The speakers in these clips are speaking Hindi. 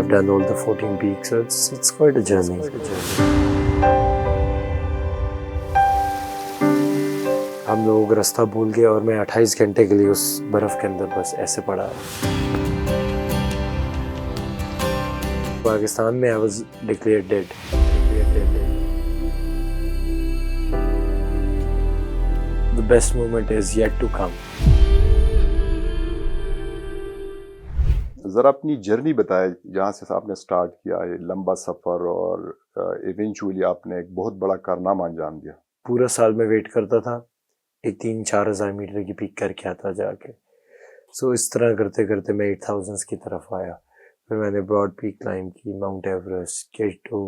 I've done all the 14 peaks, so it's quite a journey. हम लोग रास्ता भूल गए और मैं 28 घंटे के लिए उस बर्फ के अंदर बस ऐसे पड़ा। पाकिस्तान में I was declared dead. The best moment is yet to come. ज़रा अपनी जर्नी बताएं, जहाँ से आपने स्टार्ट किया ये लंबा सफ़र और इवेंचुअली आपने एक बहुत बड़ा कारनामा अंजाम दिया। पूरा साल में वेट करता था, एक 3-4 हज़ार मीटर की पीक करके आता जाके। सो इस तरह करते करते मैं 8000 की तरफ आया। फिर मैंने ब्रॉड पीक क्लाइंब की, माउंट एवरेस्ट, K2,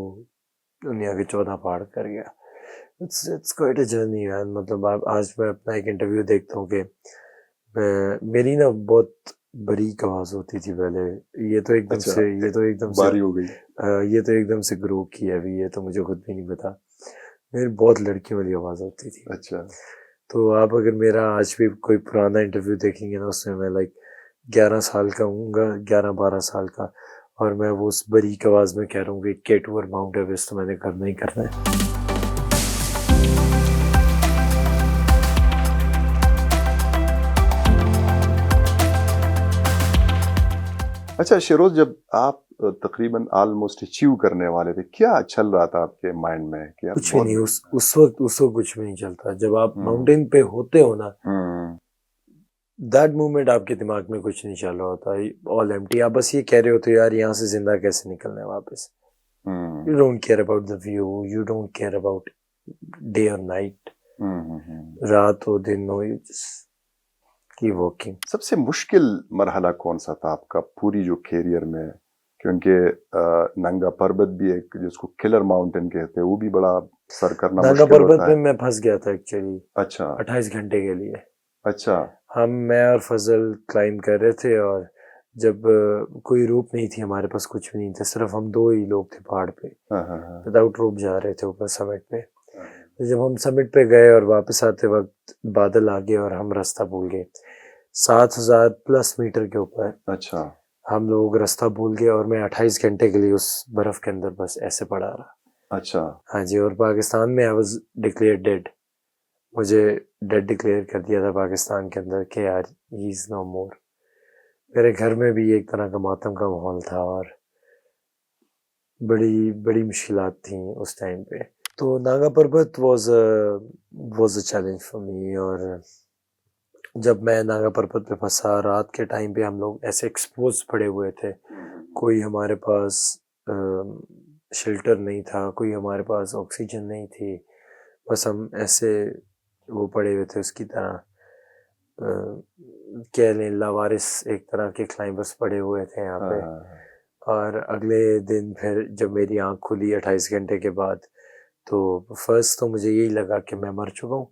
दुनिया के 14 पहाड़ कर गया। इट्स क्वाइट अ जर्नी यार। मतलब आज मैं अपना एक इंटरव्यू देखता हूँ कि मेरी ना बहुत बारीक आवाज़ होती थी पहले। ये तो एकदम से बारी हो गई। ये तो एकदम से ग्रो की है अभी, ये तो मुझे खुद भी नहीं पता। मेरी बहुत लड़कियों वाली आवाज़ होती थी। अच्छा। तो आप अगर मेरा आज भी कोई पुराना इंटरव्यू देखेंगे ना, उसमें मैं लाइक 11 साल का हूँगा, 11-12 साल का, और मैं वो उस बारीक आवाज़ में कह रहा हूँ कि K2 और माउंट एवरेस्ट तो मैंने करना ही करना है। अच्छा शिरोज, जब आप तकरीबन ऑलमोस्ट अचीव करने वाले थे, क्या चल रहा था आपके माइंड में कि कुछ भी नहीं। उस वक्त कुछ भी नहीं चलता। जब आप माउंटेन पे होते हो ना, दैट मोमेंट आपके दिमाग में कुछ नहीं चल रहा होता, ऑल एम्प्टी। आप बस ये कह रहे होते हो यार यहाँ से जिंदा कैसे निकलना है वापस। You don't care about the view, you don't care about day और नाइट, रात हो दिन हो, यू जस्ट कीप वॉकिंग। सबसे मुश्किल मरहला कौन सा था आपका पूरी जो कैरियर में? क्योंकि नंगा पर्वत भी एक, जिसको किलर माउंटेन कहते हैं, वो भी बड़ा सर करना नंगा मुश्किल पर्वत होता है। में मैं फंस गया था एक्चुअली। अच्छा। 28 घंटे के लिए। अच्छा। मैं और फजल क्लाइंब कर रहे थे, और जब कोई रोप नहीं थी हमारे पास, कुछ भी नहीं था, सिर्फ हम 2 ही लोग थे पहाड़ पे, विदाउट रोप जा रहे थे ऊपर समिट पे। तो जब हम समिट पे गए और वापस आते वक्त बादल आ गए और हम रास्ता भूल गए 7000 प्लस मीटर के ऊपर। अच्छा। हम लोग रास्ता भूल गए और मैं 28 घंटे के लिए उस बर्फ के अंदर बस ऐसे पड़ा रहा। अच्छा। हाँ जी। और पाकिस्तान में I was declared dead. मुझे डेड डिक्लेयर कर दिया था पाकिस्तान के अंदर कि यार ही इज नो मोर। मेरे घर में भी एक तरह का मातम का माहौल था और बड़ी बड़ी मुश्किलात थी उस टाइम पे। तो नागा पर्वत was a challenge for me. और जब मैं नागा पर्वत पे फंसा रात के टाइम पे, हम लोग ऐसे एक्सपोज पड़े हुए थे, कोई हमारे पास शेल्टर नहीं था, कोई हमारे पास ऑक्सीजन नहीं थी, बस हम ऐसे वो पड़े हुए थे उसकी तरह, कह लें लावारिस एक तरह के क्लाइंबर्स पड़े हुए थे यहाँ पे। और अगले दिन फिर जब मेरी आँख खुली 28 घंटे के बाद, तो फर्स्ट तो मुझे यही लगा कि मैं मर चुका हूँ,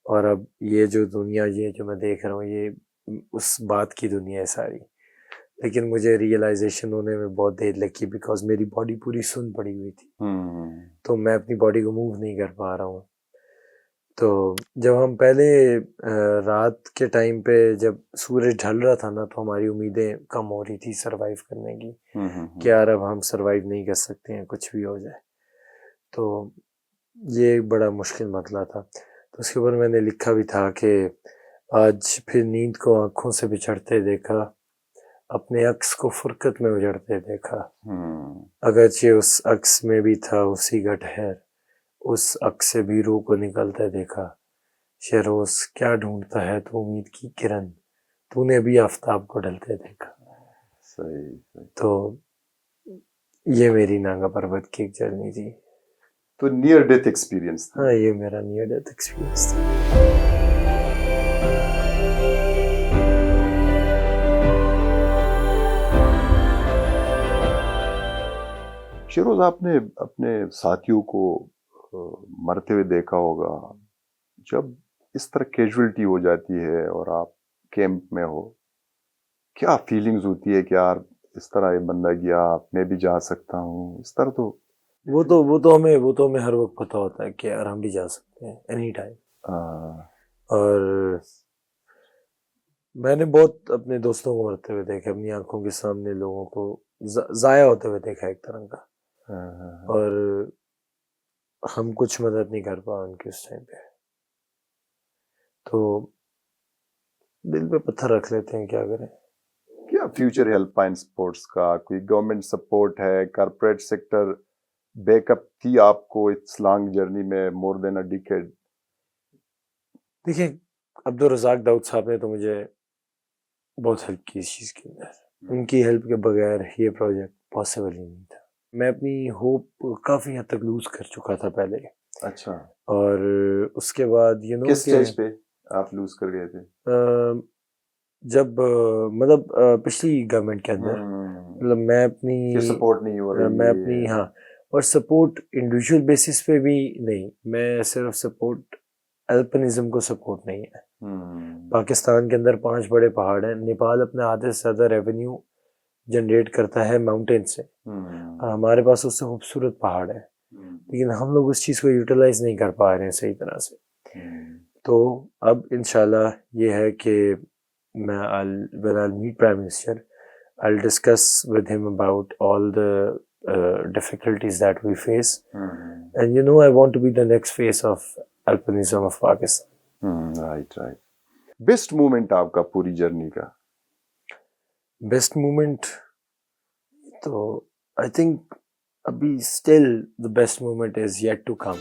और अब ये जो दुनिया, ये जो मैं देख रहा हूँ, ये उस बात की दुनिया है सारी। लेकिन मुझे रियलाइजेशन होने में बहुत देर लगी, बिकॉज मेरी बॉडी पूरी सुन पड़ी हुई थी। तो मैं अपनी बॉडी को मूव नहीं कर पा रहा हूँ। तो जब हम पहले रात के टाइम पे जब सूरज ढल रहा था ना, तो हमारी उम्मीदें कम हो रही थी सरवाइव करने की, कि यार अब हम सरवाइव नहीं कर सकते हैं, कुछ भी हो जाए। तो ये एक बड़ा मुश्किल मसला था। तो उसके ऊपर मैंने लिखा भी था कि आज फिर नींद को आंखों से बिछड़ते देखा, अपने अक्स को फुरकत में उजड़ते देखा, अगरचे उस अक्स में भी था उसी का ठहर, उस अक्स से भी रूह को निकलते देखा। शहरोज क्या ढूंढता है तू उम्मीद की किरण, तूने भी आफ्ताब को ढलते देखा। सही। तो ये मेरी नागा पर्वत की एक जर्नी थी। तो नियर डेथ एक्सपीरियंस था। हाँ, ये मेरा नियर डेथ एक्सपीरियंस था। शिरोज, आपने अपने साथियों को मरते हुए देखा होगा। जब इस तरह कैजुअलिटी हो जाती है और आप कैंप में हो, क्या फीलिंग्स होती है कि यार इस तरह ये बंदा गया, मैं भी जा सकता हूँ, इस तरह? तो वो तो हमें हर वक्त पता होता है कि यार हम भी जा सकते हैं एनी टाइम। और मैंने बहुत अपने दोस्तों को मरते हुए देखा, अपनी आंखों के सामने लोगों को जाया होते हुए देखा एक तरह का। और हम कुछ मदद नहीं कर पाए उनकी उस टाइम पे, तो दिल पे पत्थर रख लेते हैं, क्या करें। क्या फ्यूचर हेल्पलाइन स्पोर्ट्स का कोई गवर्नमेंट सपोर्ट है, कॉर्पोरेट सेक्टर बैकअप थी आपको इस लॉन्ग जर्नी में, मोर देन अ डिकेड? देखिए, अब्दुल रज़ाक दाऊद साहब ने तो मुझे बहुत हेल्प की इस चीज़ के अंदर। उनकी हेल्प के बगैर ये प्रोजेक्ट पॉसिबल ही नहीं था। मैं अपनी होप काफ़ी हद तक लूज कर चुका था पहले, अच्छा, और उसके बाद किस स्टेज पे आप लूज कर गए थे? जब मतलब पिछली गवर्नमेंट के अंदर, मतलब मैं अपनी सपोर्ट नहीं हो रही मैं अपनी, हाँ, और सपोर्ट इंडिविजुअल बेसिस पे भी नहीं, मैं सिर्फ सपोर्ट अल्पिनिज्म को सपोर्ट नहीं है। पाकिस्तान के अंदर 5 बड़े पहाड़ हैं, नेपाल अपने आधे से ज़्यादा रेवेन्यू जनरेट करता है माउंटेन से, और हमारे पास उससे खूबसूरत पहाड़ है, लेकिन हम लोग उस चीज़ को यूटिलाइज नहीं कर पा रहे हैं सही तरह से। तो अब इंशाल्लाह ये है कि मैं when I'll meet Prime Minister, I'll discuss with him about all the difficulties that we face, and I want to be the next face of alpinism of Pakistan. Right right. Best moment आपका पूरी जर्नी का? बेस्ट मोमेंट तो आई थिंक अभी still the best moment is yet to come.